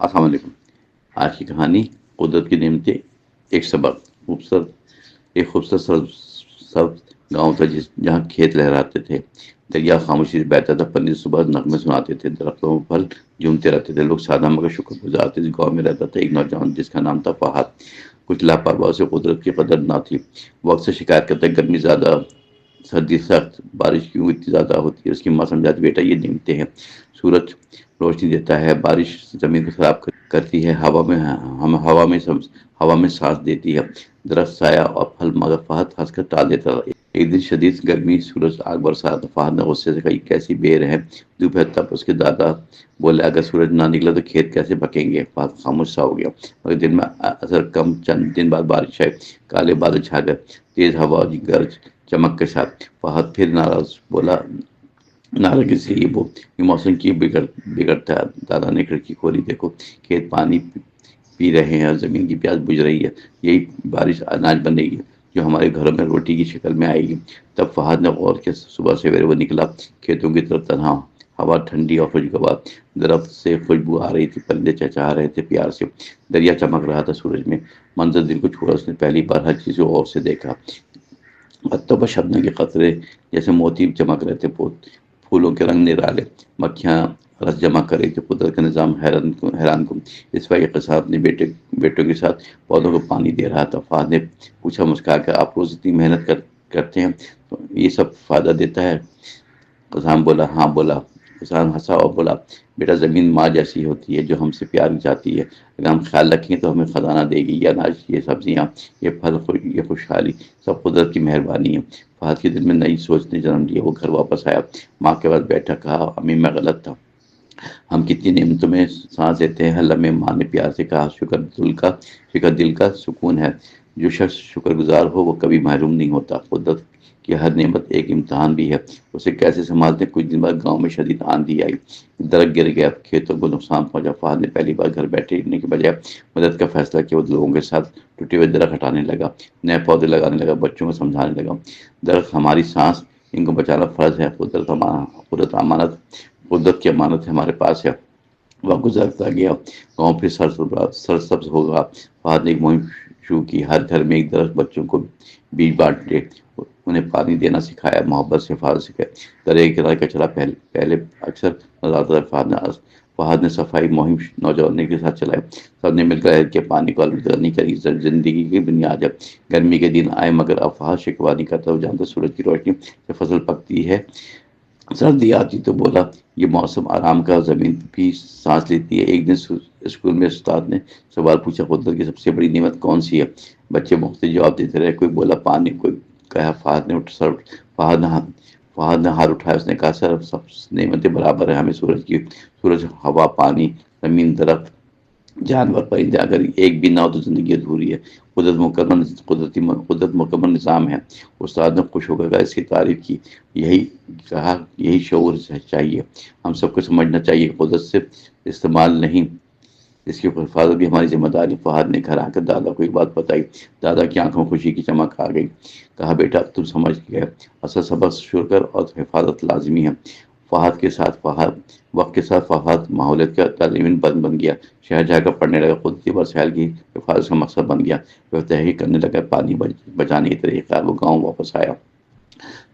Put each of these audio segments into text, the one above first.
السلام علیکم۔ آج کی کہانی قدرت کی نعمتیں، ایک سبق۔ خوبصورت سبز گاؤں تھا جہاں کھیت لہراتے تھے، دریا خاموشی سے بہتا تھا، پرندے صبح نغمے سناتے تھے، درختوں پر پھل جھومتے رہتے تھے، لوگ سادہ مگر شکر گزار تھے۔ اس گاؤں میں رہتا تھا ایک نوجوان جس کا نام تھا فہد۔ کچھ لاپرواہ سے قدرت کی قدر نہ تھی، وقت سے شکایت کرتا، گرمی زیادہ، سردی سخت، بارش کیوں اتنی زیادہ ہوتی ہے۔ اس کی ماں سمجھاتی، بیٹا یہ نعمتیں ہیں، سورج روشنی دیتا ہے، بارش زمین کو خراب کرتی ہے، ہوا میں سانس دیتی ہے، درخت سایہ اور پھل، مگر فہد ہنس کر ٹال دیتا تھا۔ ایک دن شدید گرمی، سورج آگ برسا تو فہد نے غصے سے کہی، کیسی بے رحم دھوپ ہے۔ تب اس کے دادا بولے، اگر سورج نہ نکلا تو کھیت کیسے پکیں گے۔ فہد خاموش سا ہو گیا، مگر دن میں اثر کم۔ چند دن بعد بارش آئی، کالے بادل چھا گئے، تیز ہوا، گرج چمک کے ساتھ۔ فہد پھر ناراض بولا، ناراضگی سے یہ موسم کی بگڑتا ہے۔ دادا نے کھڑکی کھولی، دیکھو کھیت پانی پی رہے ہیں اور زمین کی پیاس بجھ رہی ہے، یہی بارش اناج بنے گی جو ہمارے گھروں میں روٹی کی شکل میں آئے گی۔ تب فہد نے غور کیا، صبح سویرے وہ نکلا کھیتوں کی طرف، تنہا، ہوا ٹھنڈی اور خوشگوار، درخت سے خوشبو آ رہی تھی، پرندے چہچہا رہے تھے پیار سے، دریا چمک رہا تھا سورج میں۔ منظر دل کو چھوڑا، اس نے پہلی بار ہر چیز کو غور سے دیکھا۔ پتوں پر شبنم کے قطرے جیسے موتی چمک رہے تھے، پھولوں کے رنگ نرالے، مکھیاں رس جمع کر رہی تھی، قدرت کا نظام حیران کن۔ اس وقت ایک کسان اپنے بیٹوں کے ساتھ پودوں کو پانی دے رہا تھا۔ فہد نے پوچھا مسکرا کر، آپ روز اتنی محنت کرتے ہیں تو یہ سب فائدہ دیتا ہے؟ کسان بولا، ہاں بولا۔ کسان ہنسا اور بولا، بیٹا زمین ماں جیسی ہوتی ہے جو ہم سے پیار چاہتی ہے، اگر ہم خیال رکھیں تو ہمیں خزانہ دے گی، یہ اناج، یہ سبزیاں، یہ پھل، یہ خوشحالی، سب قدرت کی مہربانی ہے۔ فہد کے دل میں نئی سوچ نے جنم لیا۔ وہ گھر واپس آیا، ماں کے پاس بیٹھا، کہا، امی میں غلط تھا، ہم کتنی نعمتوں میں سانس لیتے ہیں۔ ہر لمحے ماں نے پیار سے کہا، شکر دل کا سکون ہے، جو شخص شکر گزار ہو وہ کبھی محروم نہیں ہوتا۔ قدرت کی ہر نعمت ایک امتحان بھی ہے، اسے کیسے سنبھالتے ہیں۔ کچھ دن بعد گاؤں میں شدید آندھی آئی، درخت گر گیا، کھیتوں کو نقصان پہنچا۔ فہد نے پہلی بار گھر بیٹھے رہنے کے بجائے مدد کا فیصلہ کیا۔ وہ لوگوں کے ساتھ ٹوٹے ہوئے درخت ہٹانے لگا، نئے پودے لگانے لگا، بچوں کو سمجھانے لگا، درخت ہماری سانس، ان کو بچانا فرض ہے، قدرت کی امانت ہے، ہمارے پاس ہے۔ وقت گزرتا گیا، گاؤں پھر سرسبز ہوگا۔ فہد نے ایک مہم شروع کی، ہر گھر میں ایک درخت، بچوں کو بیج بانٹے، انہیں پانی دینا سکھایا، محبت سے حفاظت سکھائی۔ دریا کے کنارے کچرا پہلے اکثر نظر آتا تھا۔ فہد نے صفائی مہم نوجوانوں کے ساتھ چلائی، سب نے مل کر عہد کیا، پانی کو آلودہ نہیں کریں، زندگی کی بنیاد ہے۔ گرمی کے دن آئے مگر اب فہد شکوہ نہیں کرتا، وہ جانتا سورج کی روشنی سے فصل پکتی ہے، سردی آتی تو بولا، یہ موسم آرام کا، زمین بھی سانس لیتی ہے۔ ایک دن اسکول میں استاد نے سوال پوچھا، قدرت کی سب سے بڑی نعمت کون سی ہے؟ بچے مختلف جواب دیتے رہے، کوئی بولا پانی، کوئی کہا فہد نے ہاتھ اٹھایا، اس نے کہا، سر سب نعمتیں برابر ہیں، ہمیں سورج، ہوا، پانی، زمین، درخت، جانور، پرندے، اگر ایک بھی نہ ہو تو زندگی ادھوری ہے۔ قدرت مکمل نظام ہے۔ استاد نے خوش ہو کر اس کی تعریف کی، یہی شعور چاہیے، ہم سب کو سمجھنا چاہیے کہ قدرت صرف استعمال نہیں، اس کی حفاظت بھی ہماری ذمہ داری۔ فہد نے گھر آ کر دادا کو ایک بات بتائی، دادا کی آنکھوں میں خوشی کی چمک آ گئی، کہا، بیٹا تم سمجھ گئے، اصل سبق شکر اور حفاظت لازمی ہے۔ وقت کے ساتھ فہد ماحولیات کا تعلیمی بن گیا، شہر جا کر پڑھنے لگا، قدرتی وسائل کی حفاظت کا مقصد بن گیا، وہ تحقیق کرنے لگا پانی بچانے کے طریقہ۔ وہ گاؤں واپس آیا،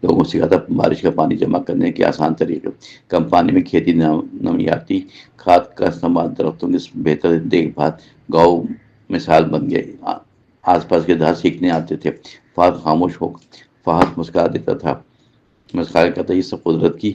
لوگوں سے زیادہ بارش کا پانی جمع کرنے کے آسان طریقے، کم پانی میں کھیتی، نامیاتی کھاد کا استعمال، درختوں کی بہتر دیکھ بھال، گاؤں مثال بن گئے۔ آس پاس کے دھار سیکھنے آتے تھے، فہد مسکرا دیتا تھا، مسکرا کہتا تھا، یہ سب قدرت کی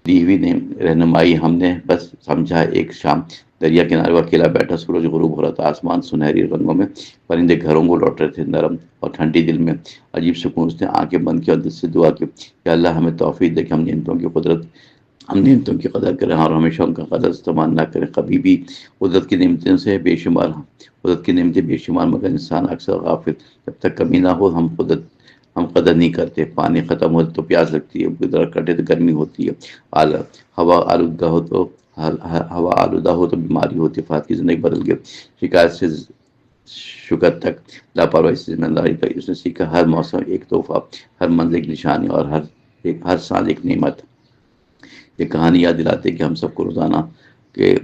دی ہوئی رہنمائی، ہم نے بس سمجھا۔ ایک شام دریا کنارے وہ اکیلا بیٹھا، سورج غروب ہو رہا تھا، آسمان سنہری رنگوں میں، پرندے گھروں کو لوٹ رہے تھے، نرم اور ٹھنڈی دل میں عجیب سکون۔ اس نے آنکھیں بند کی اور دل سے دعا کی، کہ اللہ ہمیں توفیق دے کہ ہم نعمتوں کی قدر کریں اور ہمیشہ ان کا غلط استعمال نہ کریں کبھی بھی۔ قدرت کی نعمتیں بے شمار، مگر انسان اکثر غافل۔ جب تک کمی نہ ہو ہم قدر نہیں کرتے۔ پانی ختم ہو تو پیاس لگتی ہے، درخت کٹے تو گرمی ہوتی ہے، ہوا آلودہ ہو تو بیماری ہوتی ہے۔ فہد کی زندگی بدل گئی، شکایت سے شکر تک، لاپرواہی سے ذمہ داری تک۔ اس نے سیکھا، ہر موسم ایک تحفہ، ہر منزل ایک نشانی، اور ہر سانس ایک نعمت۔ یہ کہانی یاد دلاتے کہ ہم سب کو روزانہ کہ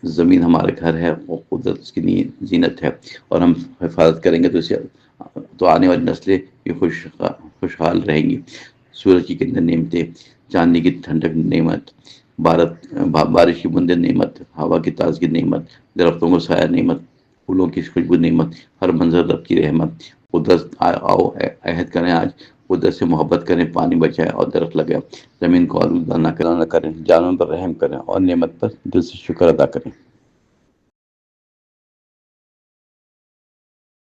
زمین ہمارا گھر ہے، اور محبت اس کی زینت ہے، اور ہم حفاظت کریں گے تو آنے والی نسلیں بھی خوشحال رہیں گی۔ سورج کی کرنیں نعمتیں، چاندنی کی ٹھنڈک نعمت، بارش کی بوندیں نعمت، ہوا کی تازگی نعمت، درختوں کو سایہ نعمت، پھولوں کی خوشبو نعمت، ہر منظر رب کی رحمت۔ قدرت آؤ عہد کریں آج، قدرت سے محبت کریں، پانی بچائیں اور درخت لگائیں، زمین کو آلودہ نہ کریں، جانوروں پر رحم کریں اور نعمت پر دل سے شکر ادا کریں۔